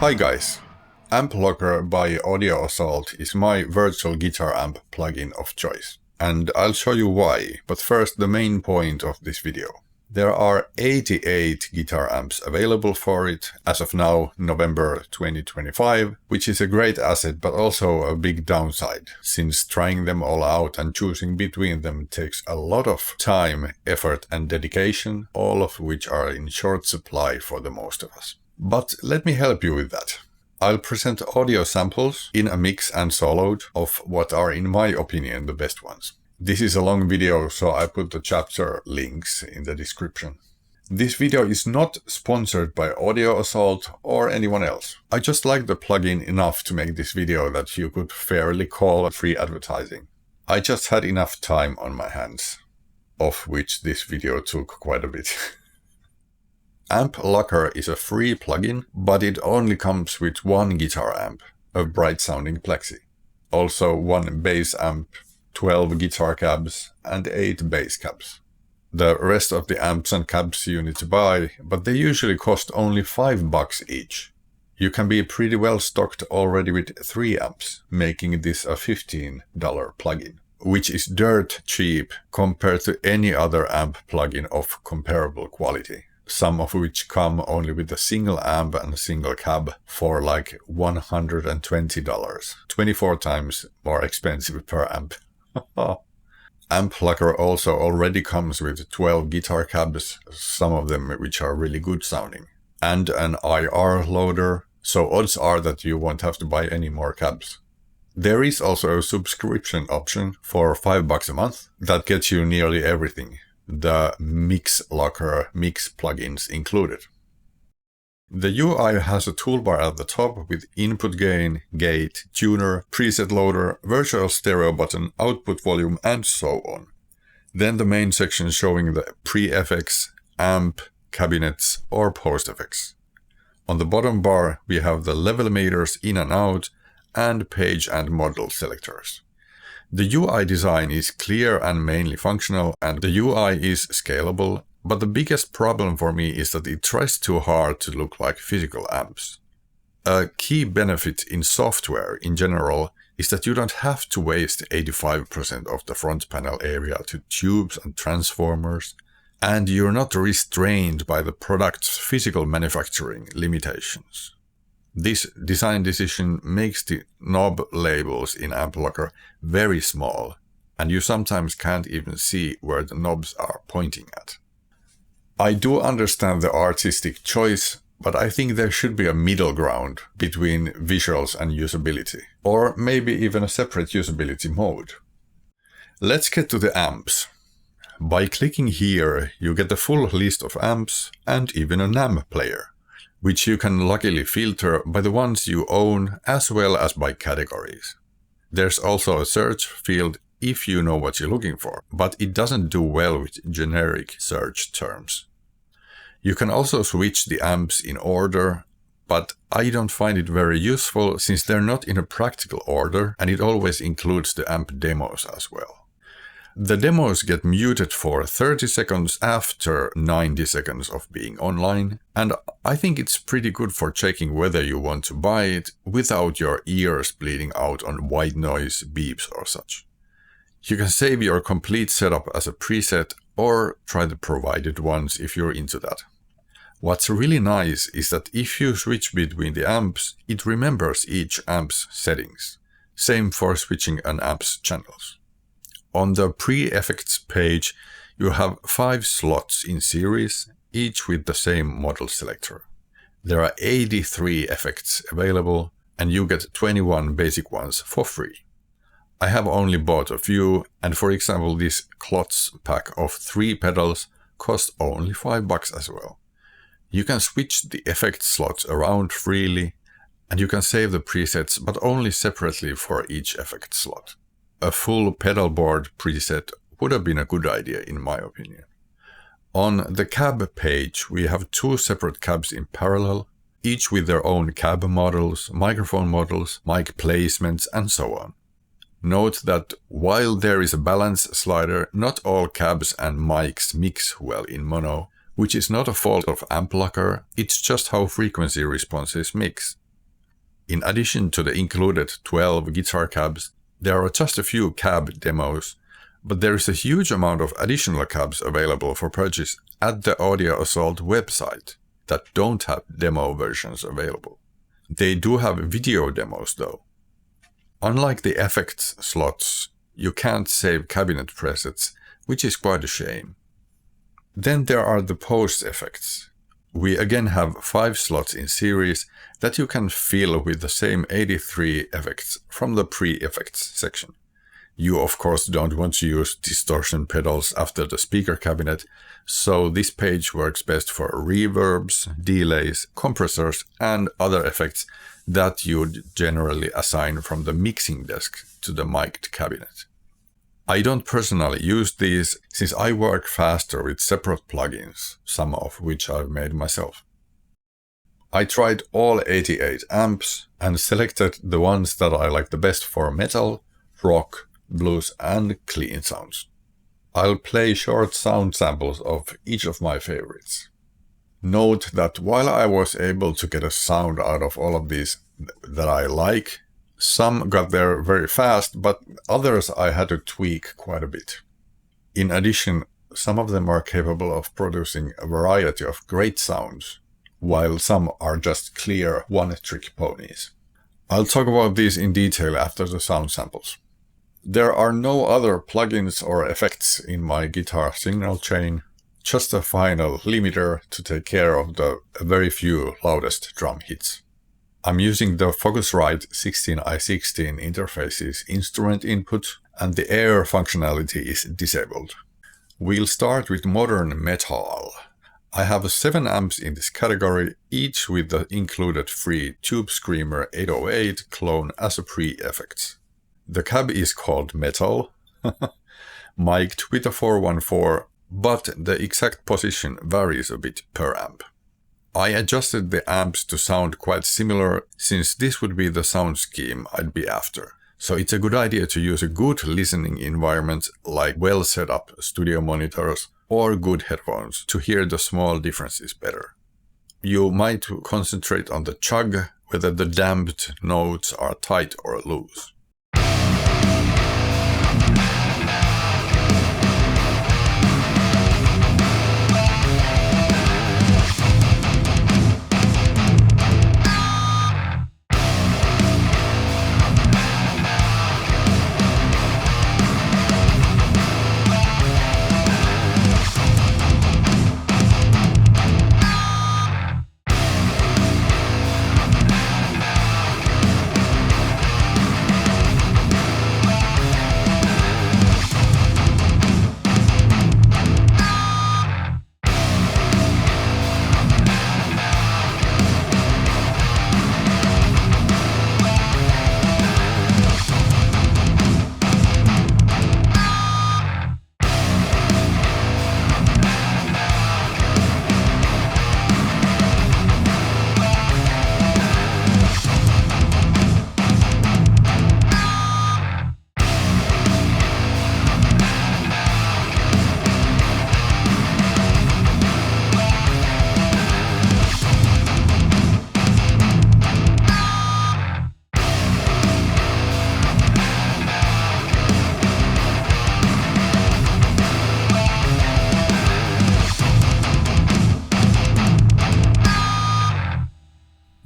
Hi guys, Amp Locker by Audio Assault is my virtual guitar amp plugin of choice, and I'll show you why, but first the main point of this video. There are 88 guitar amps available for it as of now, November 2025, which is a great asset but also a big downside, since trying them all out and choosing between them takes a lot of time, effort and dedication, all of which are in short supply for the most of us. But let me help you with that. I'll present audio samples in a mix and soloed of what are in my opinion the best ones. This is a long video, so I put the chapter links in the description. This video is not sponsored by Audio Assault or anyone else. I just like the plugin enough to make this video that you could fairly call free advertising. I just had enough time on my hands, of which this video took quite a bit. Amp Locker is a free plugin, but it only comes with one guitar amp, a bright sounding Plexi. Also one bass amp, 12 guitar cabs and 8 bass cabs. The rest of the amps and cabs you need to buy, but they usually cost only $5 each. You can be pretty well stocked already with 3 amps, making this a $15 plugin, which is dirt cheap compared to any other amp plugin of comparable quality. Some of which come only with a single amp and a single cab for like $120, 24 times more expensive per amp. Amp Locker also already comes with 12 guitar cabs, some of them which are really good sounding, and an IR loader, so odds are that you won't have to buy any more cabs. There is also a subscription option for $5 a month that gets you nearly everything. The Mix Locker mix plugins included. The UI has a toolbar at the top with input gain, gate, tuner, preset loader, virtual stereo button, output volume, and so on. Then the main section showing the pre-effects, amp, cabinets, or post effects. On the bottom bar we have the level meters in and out, and page and model selectors. The UI design is clear and mainly functional, and the UI is scalable, but the biggest problem for me is that it tries too hard to look like physical amps. A key benefit in software in general is that you don't have to waste 85% of the front panel area to tubes and transformers, and you're not restrained by the product's physical manufacturing limitations. This design decision makes the knob labels in Amp Locker very small, and you sometimes can't even see where the knobs are pointing at. I do understand the artistic choice, but I think there should be a middle ground between visuals and usability, or maybe even a separate usability mode. Let's get to the amps. By clicking here, you get the full list of amps and even a NAM player, which you can luckily filter by the ones you own as well as by categories. There's also a search field if you know what you're looking for, but it doesn't do well with generic search terms. You can also switch the amps in order, but I don't find it very useful since they're not in a practical order, and it always includes the amp demos as well. The demos get muted for 30 seconds after 90 seconds of being online, and I think it's pretty good for checking whether you want to buy it without your ears bleeding out on white noise, beeps or such. You can save your complete setup as a preset or try the provided ones if you're into that. What's really nice is that if you switch between the amps, it remembers each amp's settings. Same for switching an amp's channels. On the pre-effects page, you have 5 slots in series, each with the same model selector. There are 83 effects available, and you get 21 basic ones for free. I have only bought a few, and for example this Klotz pack of 3 pedals cost only $5 as well. You can switch the effect slots around freely, and you can save the presets but only separately for each effect slot. A full pedal board preset would have been a good idea in my opinion. On the cab page we have 2 separate cabs in parallel, each with their own cab models, microphone models, mic placements and so on. Note that while there is a balance slider, not all cabs and mics mix well in mono, which is not a fault of Amp Locker, it's just how frequency responses mix. In addition to the included 12 guitar cabs, there are just a few cab demos, but there is a huge amount of additional cabs available for purchase at the Audio Assault website that don't have demo versions available. They do have video demos though. Unlike the effects slots, you can't save cabinet presets, which is quite a shame. Then there are the post effects. We again have 5 slots in series that you can fill with the same 83 effects from the pre-effects section. You of course don't want to use distortion pedals after the speaker cabinet, so this page works best for reverbs, delays, compressors and other effects that you'd generally assign from the mixing desk to the mic'd cabinet. I don't personally use these since I work faster with separate plugins, some of which I've made myself. I tried all 88 amps and selected the ones that I like the best for metal, rock, blues and clean sounds. I'll play short sound samples of each of my favorites. Note that while I was able to get a sound out of all of these that I like, some got there very fast, but others I had to tweak quite a bit. In addition, some of them are capable of producing a variety of great sounds, while some are just clear one-trick ponies. I'll talk about these in detail after the sound samples. There are no other plugins or effects in my guitar signal chain, just a final limiter to take care of the very few loudest drum hits. I'm using the Focusrite 16i16 interface's instrument input, and the air functionality is disabled. We'll start with modern metal. I have 7 amps in this category, each with the included free Tube Screamer 808 clone as a pre-effect. The cab is called metal, mic'd with a 414, but the exact position varies a bit per amp. I adjusted the amps to sound quite similar since this would be the sound scheme I'd be after. So it's a good idea to use a good listening environment like well set up studio monitors or good headphones to hear the small differences better. You might concentrate on the chug, whether the damped notes are tight or loose.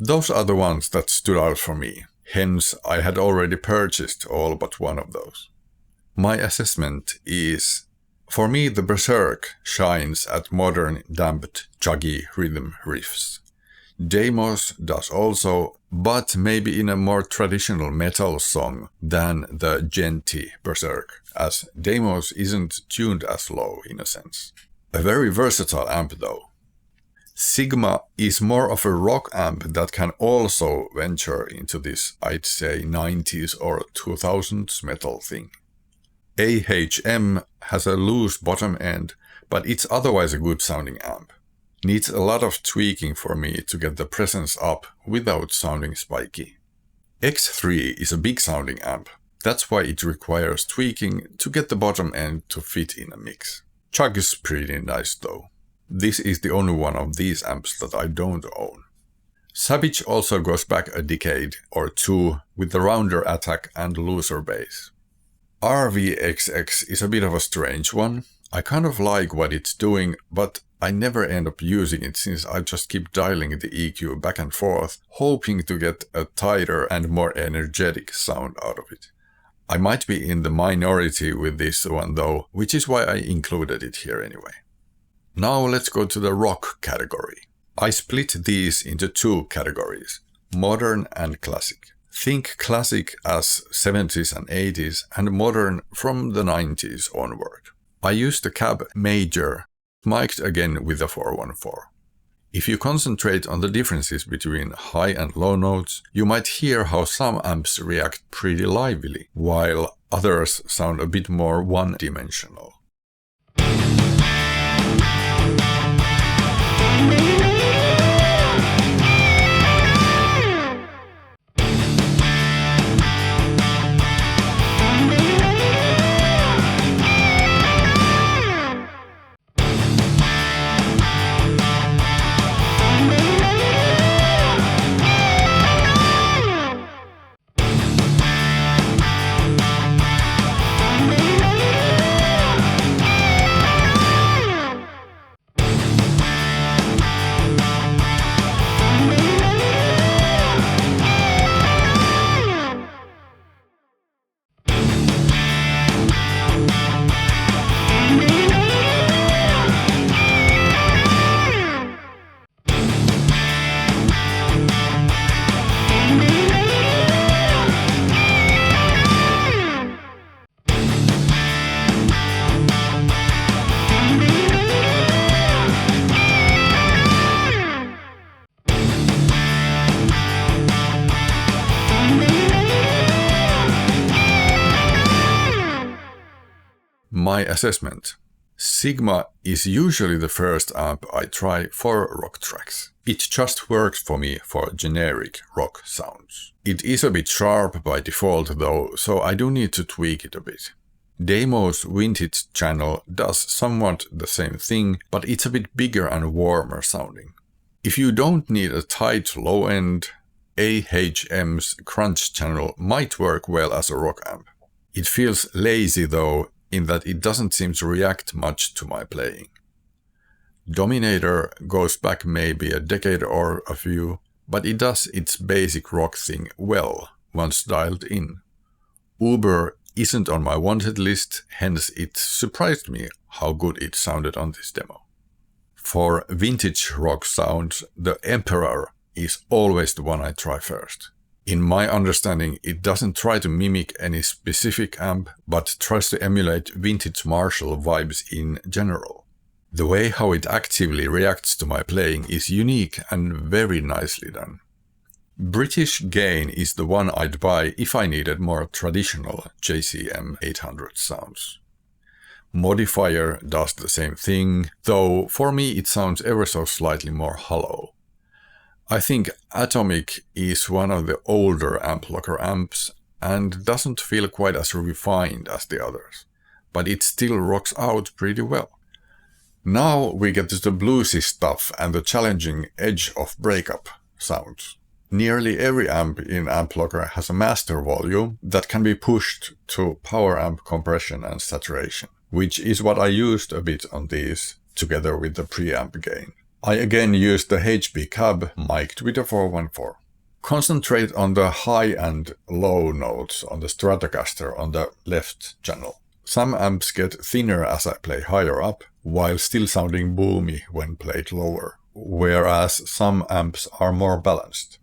Those are the ones that stood out for me, hence I had already purchased all but one of those. My assessment is, for me the Berserk shines at modern damped chuggy rhythm riffs. Demos does also, but maybe in a more traditional metal song than the genty Berserk, as Demos isn't tuned as low in a sense. A very versatile amp though. Sigma is more of a rock amp that can also venture into this, I'd say, 90s or 2000s metal thing. AHM has a loose bottom end, but it's otherwise a good sounding amp. Needs a lot of tweaking for me to get the presence up without sounding spiky. X3 is a big sounding amp. That's why it requires tweaking to get the bottom end to fit in a mix. Chug is pretty nice though. This is the only one of these amps that I don't own. Savage also goes back a decade or two with the rounder attack and looser bass. RVXX is a bit of a strange one. I kind of like what it's doing, but I never end up using it since I just keep dialing the EQ back and forth, hoping to get a tighter and more energetic sound out of it. I might be in the minority with this one though, which is why I included it here anyway. Now let's go to the rock category. I split these into two categories, modern and classic. Think classic as 70s and 80s and modern from the 90s onward. I used the cab major, mic'd again with a 414. If you concentrate on the differences between high and low notes, you might hear how some amps react pretty lively, while others sound a bit more one-dimensional. My assessment. Sigma is usually the first amp I try for rock tracks. It just works for me for generic rock sounds. It is a bit sharp by default though, so I do need to tweak it a bit. Demo's vintage channel does somewhat the same thing, but it's a bit bigger and warmer sounding. If you don't need a tight low end, AHM's crunch channel might work well as a rock amp. It feels lazy though, in that it doesn't seem to react much to my playing. Dominator goes back maybe a decade or a few, but it does its basic rock thing well once dialed in. Uber isn't on my wanted list, hence it surprised me how good it sounded on this demo. For vintage rock sounds, the Emperor is always the one I try first. In my understanding, it doesn't try to mimic any specific amp, but tries to emulate vintage Marshall vibes in general. The way how it actively reacts to my playing is unique and very nicely done. British Gain is the one I'd buy if I needed more traditional JCM 800 sounds. Modifier does the same thing, though for me it sounds ever so slightly more hollow. I think Atomic is one of the older Ampliture amps and doesn't feel quite as refined as the others, but it still rocks out pretty well. Now we get to the bluesy stuff and the challenging edge of breakup sounds. Nearly every amp in Ampliture has a master volume that can be pushed to power amp compression and saturation, which is what I used a bit on these together with the preamp gain. I again used the HB cab mic'd with a 414. Concentrate on the high and low notes on the Stratocaster on the left channel. Some amps get thinner as I play higher up, while still sounding boomy when played lower, whereas some amps are more balanced.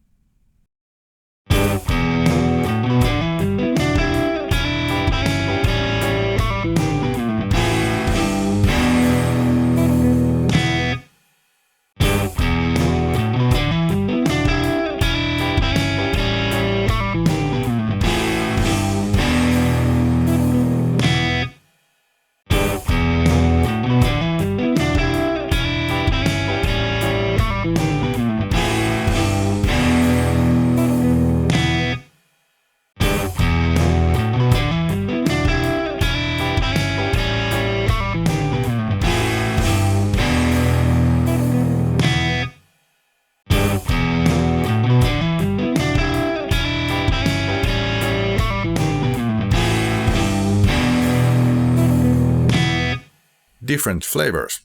Different flavors.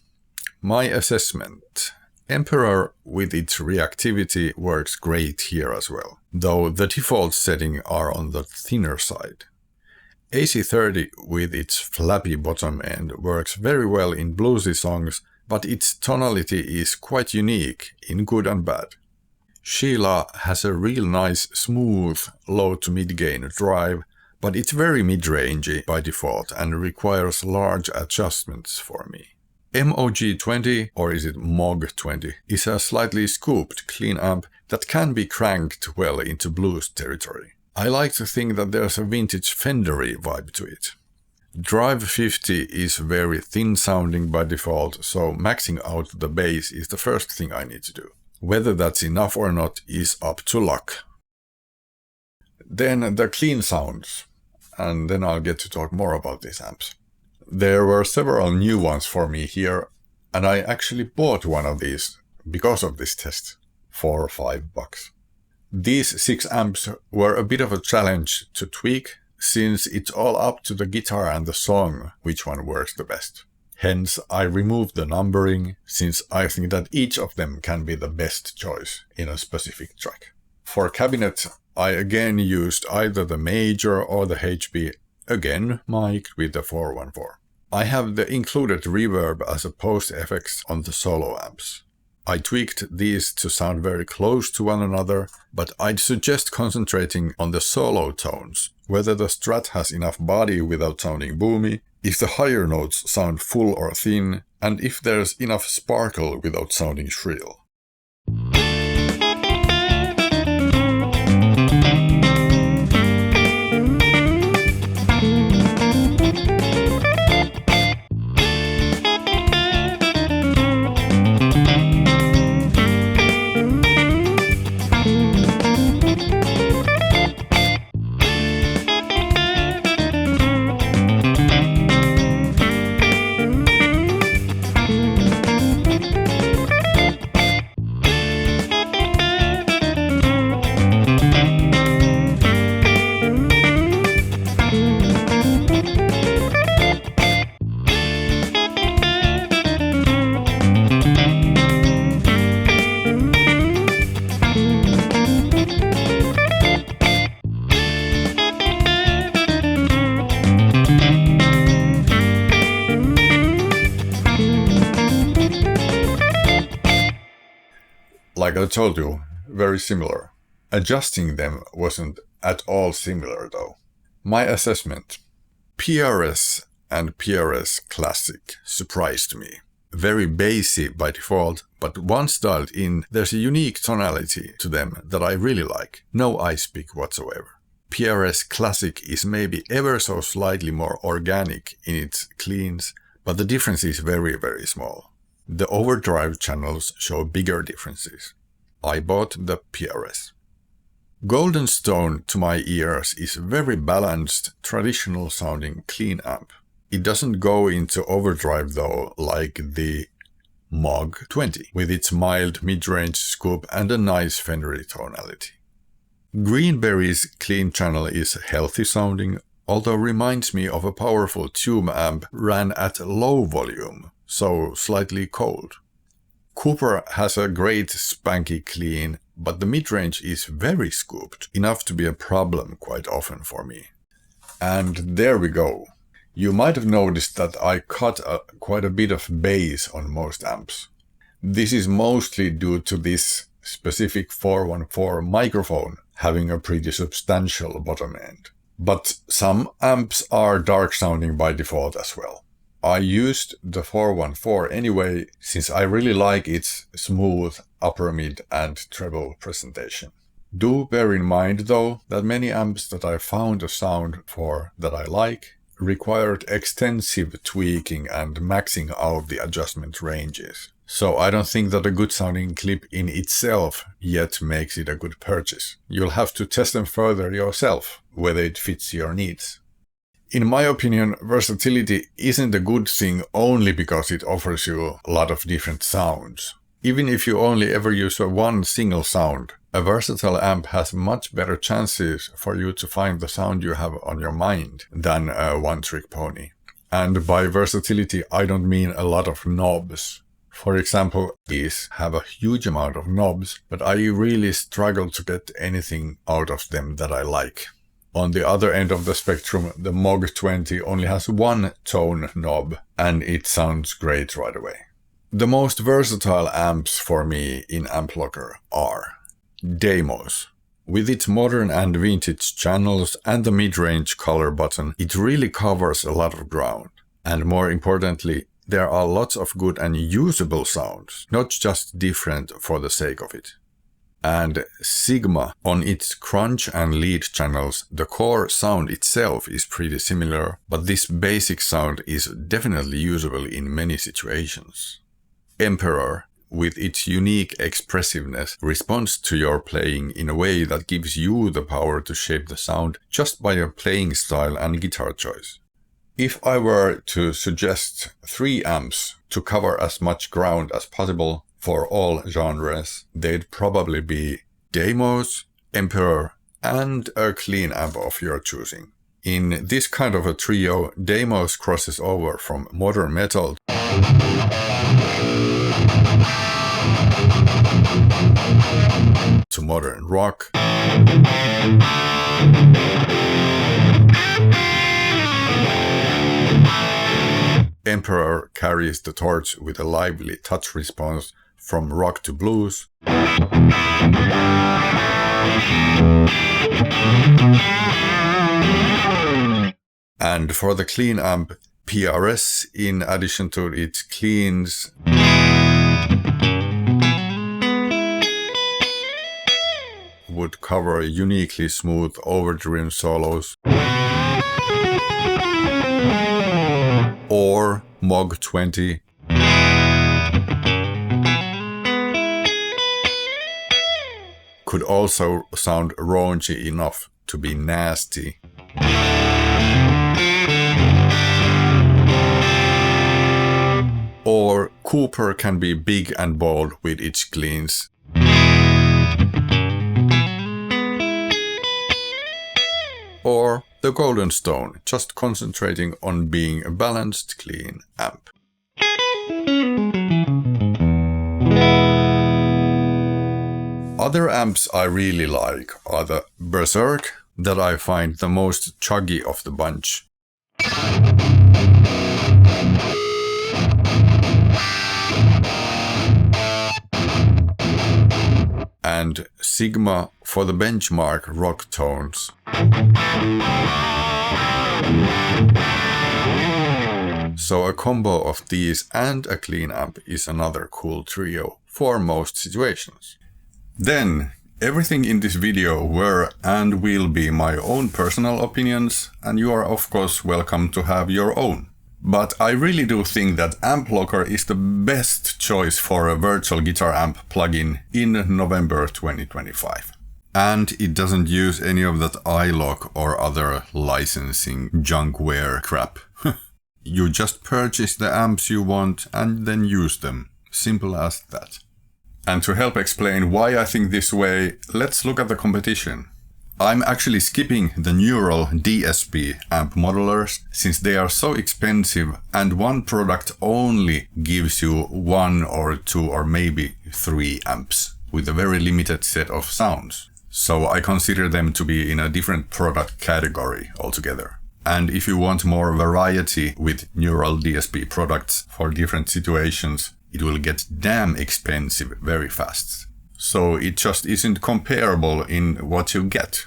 My assessment. Emperor with its reactivity works great here as well, though the default setting are on the thinner side. AC30 with its flappy bottom end works very well in bluesy songs, but its tonality is quite unique in good and bad. Sheila has a real nice smooth low to mid gain drive, but it's very mid-rangey by default and requires large adjustments for me. MOG20, or is it MOG20, is a slightly scooped clean amp that can be cranked well into blues territory. I like to think that there's a vintage Fendery vibe to it. Drive 50 is very thin sounding by default, so maxing out the bass is the first thing I need to do. Whether that's enough or not is up to luck. Then the clean sounds, and then I'll get to talk more about these amps. There were several new ones for me here, and I actually bought one of these because of this test for $5. These 6 amps were a bit of a challenge to tweak, since it's all up to the guitar and the song which one works the best. Hence, I removed the numbering, since I think that each of them can be the best choice in a specific track. For cabinet, I again used either the major or the HB, again mic'd with the 414. I have the included reverb as a post effects on the solo amps. I tweaked these to sound very close to one another, but I'd suggest concentrating on the solo tones, whether the Strat has enough body without sounding boomy, if the higher notes sound full or thin, and if there's enough sparkle without sounding shrill. Like I told you, very similar. Adjusting them wasn't at all similar though. My assessment. PRS and PRS Classic surprised me. Very bassy by default, but once dialed in, there's a unique tonality to them that I really like. No ice pick whatsoever. PRS Classic is maybe ever so slightly more organic in its cleans, but the difference is very, very small. The overdrive channels show bigger differences. I bought the PRS. Golden Stone to my ears is very balanced, traditional sounding clean amp. It doesn't go into overdrive though, like the MOG20, with its mild mid-range scoop and a nice Fendery tonality. Greenberry's clean channel is healthy sounding, although reminds me of a powerful tube amp ran at low volume, so slightly cold. Cooper has a great spanky clean, but the mid-range is very scooped, enough to be a problem quite often for me. And there we go. You might have noticed that I cut quite a bit of bass on most amps. This is mostly due to this specific 414 microphone having a pretty substantial bottom end. But some amps are dark sounding by default as well. I used the 414 anyway, since I really like its smooth upper mid and treble presentation. Do bear in mind though that many amps that I found a sound for that I like required extensive tweaking and maxing out the adjustment ranges. So I don't think that a good sounding clip in itself yet makes it a good purchase. You'll have to test them further yourself, whether it fits your needs. In my opinion, versatility isn't a good thing only because it offers you a lot of different sounds. Even if you only ever use one single sound, a versatile amp has much better chances for you to find the sound you have on your mind than a one-trick pony. And by versatility, I don't mean a lot of knobs. For example, these have a huge amount of knobs, but I really struggle to get anything out of them that I like. On the other end of the spectrum, the Moog 20 only has one tone knob, and it sounds great right away. The most versatile amps for me in Amplogger are Demos. With its modern and vintage channels and the mid-range color button, it really covers a lot of ground. And more importantly, there are lots of good and usable sounds, not just different for the sake of it. And Sigma, on its crunch and lead channels, the core sound itself is pretty similar, but this basic sound is definitely usable in many situations. Emperor, with its unique expressiveness, responds to your playing in a way that gives you the power to shape the sound just by your playing style and guitar choice. If I were to suggest 3 amps to cover as much ground as possible for all genres, they'd probably be Demos, Emperor, and a clean amp of your choosing. In this kind of a trio, Demos crosses over from modern metal to modern rock, Emperor carries the torch with a lively touch response from rock to blues, and for the clean amp, PRS, in addition to its cleans, would cover uniquely smooth, overdriven solos, or Moog 20 could also sound raunchy enough to be nasty. Or Cooper can be big and bold with its cleans. Or the Golden Stone, just concentrating on being a balanced, clean amp. Other amps I really like are the Berserk, that I find the most chuggy of the bunch. And Sigma for the benchmark rock tones. So a combo of these and a clean amp is another cool trio for most situations. Then, everything in this video were and will be my own personal opinions, and you are of course welcome to have your own. But I really do think that Amplogger is the best choice for a virtual guitar amp plugin in November 2025. And it doesn't use any of that iLok or other licensing junkware crap. You just purchase the amps you want and then use them. Simple as that. And to help explain why I think this way, let's look at the competition. I'm actually skipping the neural DSP amp modelers since they are so expensive and one product only gives you 1 or 2 or maybe 3 amps with a very limited set of sounds. So I consider them to be in a different product category altogether. And if you want more variety with neural DSP products for different situations, it will get damn expensive very fast. So it just isn't comparable in what you get.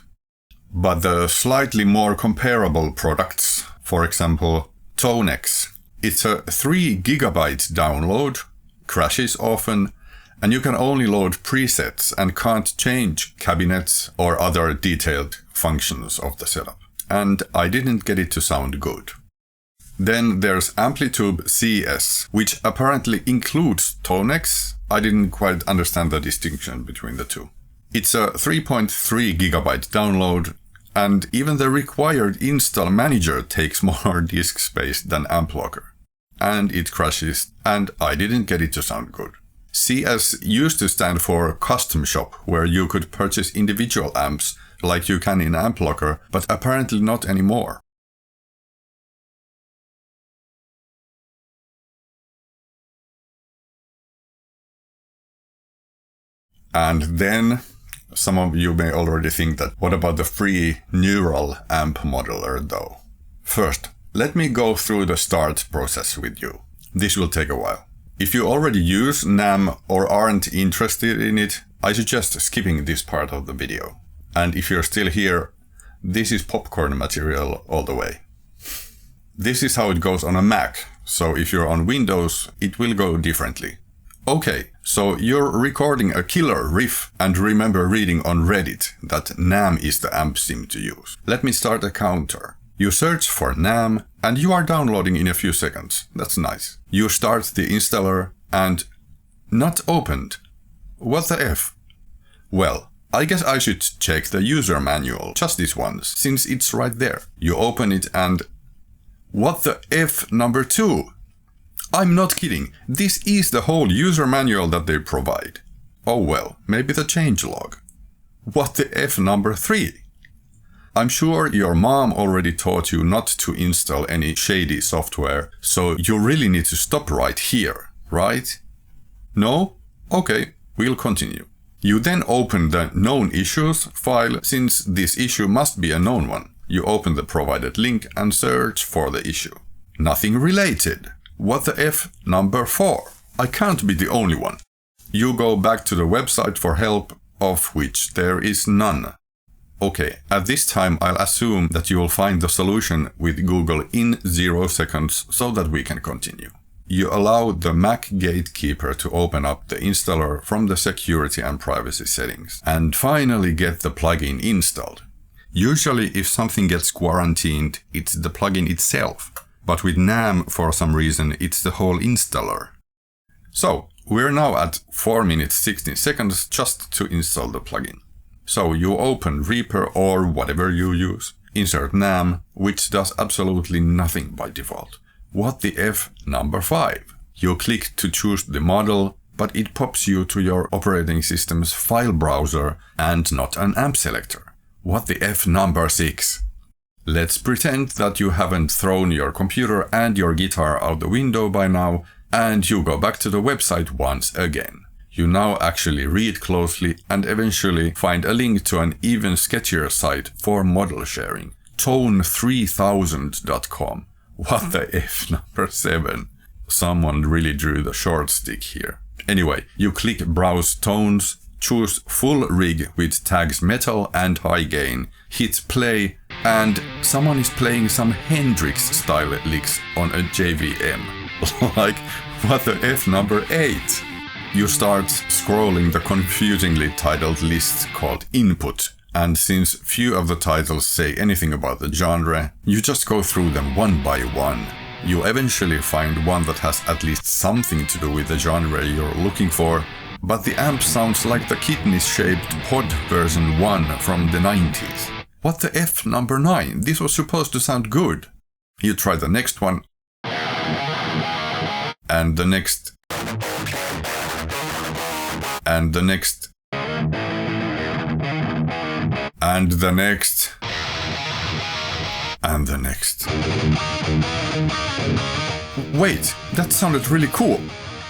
But the slightly more comparable products, for example, Tonex, it's a 3 GB download, crashes often, and you can only load presets and can't change cabinets or other detailed functions of the setup. And I didn't get it to sound good. Then there's Amplitube CS, which apparently includes Tonex. I didn't quite understand the distinction between the two. It's a 3.3 GB download, and even the required install manager takes more disk space than Amplogger. And it crashes, and I didn't get it to sound good. CS used to stand for Custom Shop, where you could purchase individual amps like you can in Amplogger, but apparently not anymore. And then some of you may already think that, what about the free neural amp modeler though? First, let me go through the start process with you. This will take a while. If you already use NAM or aren't interested in it, I suggest skipping this part of the video. And if you're still here, this is popcorn material all the way. This is how it goes on a Mac, so if you're on Windows, it will go differently. Okay, so you're recording a killer riff and remember reading on Reddit that NAM is the amp sim to use. Let me start a counter. You search for NAM and you are downloading in a few seconds. That's nice. You start the installer and not opened. What the F? Well, I guess I should check the user manual, just this once, since it's right there. You open it and what the F number 2? I'm not kidding. This is the whole user manual that they provide. Oh well, maybe the changelog. What the F number 3? I'm sure your mom already taught you not to install any shady software, so you really need to stop right here, right? No? Okay, we'll continue. You then open the known issues file, since this issue must be a known one. You open the provided link and search for the issue. Nothing related. What the F number 4? I can't be the only one. You go back to the website for help, of which there is none. Okay, at this time I'll assume that you will find the solution with Google in 0 seconds so that we can continue. You allow the Mac gatekeeper to open up the installer from the security and privacy settings and finally get the plugin installed. Usually if something gets quarantined, it's the plugin itself, but with NAM for some reason it's the whole installer. So, we're now at 4 minutes 16 seconds just to install the plugin. So you open Reaper or whatever you use, insert NAM, which does absolutely nothing by default. What the F number 5? You click to choose the model, but it pops you to your operating system's file browser and not an amp selector. What the F number 6? Let's pretend that you haven't thrown your computer and your guitar out the window by now, and you go back to the website once again. You now actually read closely and eventually find a link to an even sketchier site for model sharing, tone3000.com. What the F number 7? Someone really drew the short stick here. Anyway, you click Browse Tones, choose Full Rig with tags Metal and High Gain, hit play, and someone is playing some Hendrix style licks on a JVM. Like, what the F number 8? You start scrolling the confusingly titled list called Input, and since few of the titles say anything about the genre, you just go through them one by one. You eventually find one that has at least something to do with the genre you're looking for, but the amp sounds like the kidney-shaped Pod version 1 from the 90s. What the F number 9? This was supposed to sound good. You try the next one, and the next, and the next, and the next, and the next. Wait, that sounded really cool.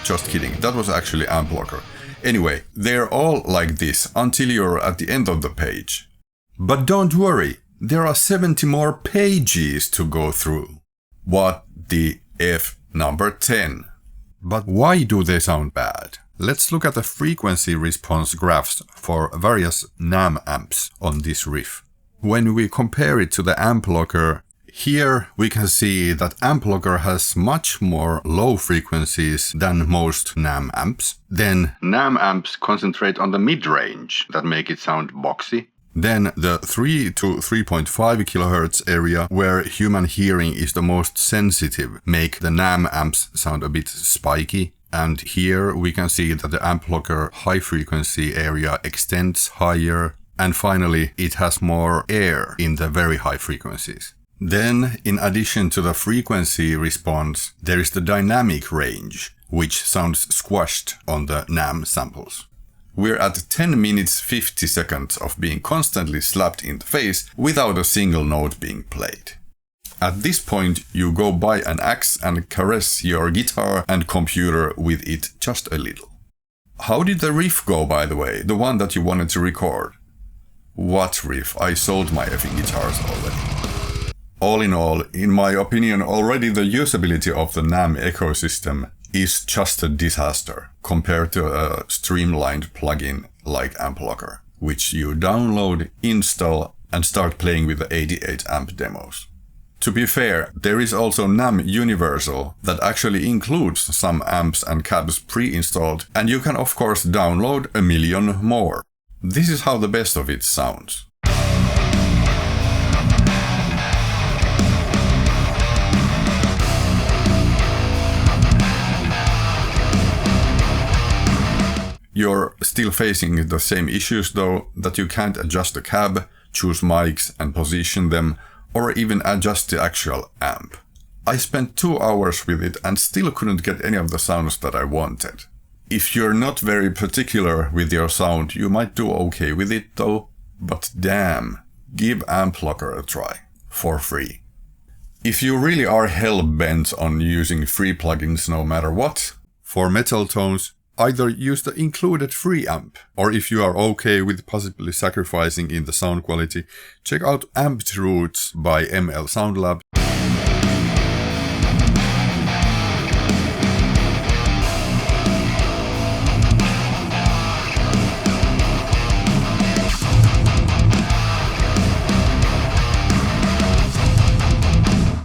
Just kidding, that was actually Amp Locker. Anyway, they're all like this until you're at the end of the page. But don't worry, there are 70 more pages to go through. What the F number 10? But why do they sound bad? Let's look at the frequency response graphs for various NAM amps on this riff. When we compare it to the Amp Locker, here we can see that Amp Locker has much more low frequencies than most NAM amps. Then NAM amps concentrate on the mid-range that make it sound boxy. Then the 3 to 3.5 kHz area, where human hearing is the most sensitive, make the NAM amps sound a bit spiky. And here we can see that the Amp Locker high frequency area extends higher, and finally it has more air in the very high frequencies. Then, in addition to the frequency response, there is the dynamic range, which sounds squashed on the NAM samples. We're at 10 minutes 50 seconds of being constantly slapped in the face without a single note being played. At this point, you go buy an axe and caress your guitar and computer with it just a little. How did the riff go, by the way? The one that you wanted to record? What riff? I sold my effing guitars already. All in my opinion, already the usability of the NAMM ecosystem is just a disaster compared to a streamlined plugin like Amplogger, which you download, install, and start playing with the 88 amp demos. To be fair, there is also NAMM Universal that actually includes some amps and cabs pre-installed, and you can of course download a million more. This is how the best of it sounds. You're still facing the same issues though, that you can't adjust the cab, choose mics and position them, or even adjust the actual amp. I spent 2 hours with it and still couldn't get any of the sounds that I wanted. If you're not very particular with your sound, you might do okay with it though, but damn, give Amplogger a try, for free. If you really are hell-bent on using free plugins no matter what, for metal tones, either use the included free amp, or if you are okay with possibly sacrificing in the sound quality, check out Amplitube by ML Soundlab.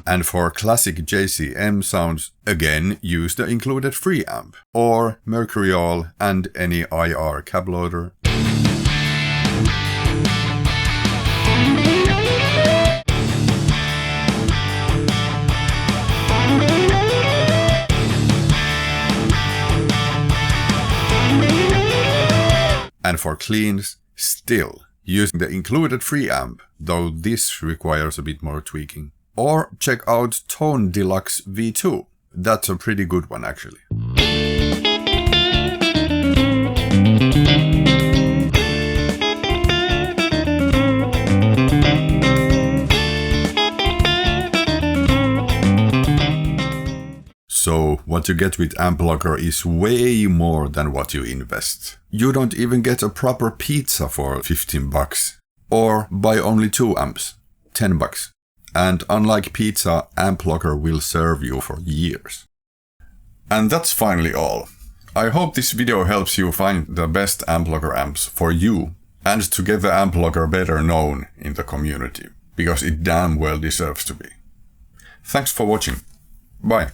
And for classic JCM sounds, again use the included free amp, or Mercuriall and any IR cab loader. And for cleans, still using the included free amp, though this requires a bit more tweaking. Or check out ToneDeluxe V2. That's a pretty good one actually. So what you get with Amplogger is way more than what you invest. You don't even get a proper pizza for 15 bucks. Or buy only 2 amps, 10 bucks. And unlike pizza, Amplogger will serve you for years. And that's finally all. I hope this video helps you find the best Amplogger amps for you and to get the Amplogger better known in the community, because it damn well deserves to be. Thanks for watching. Bye.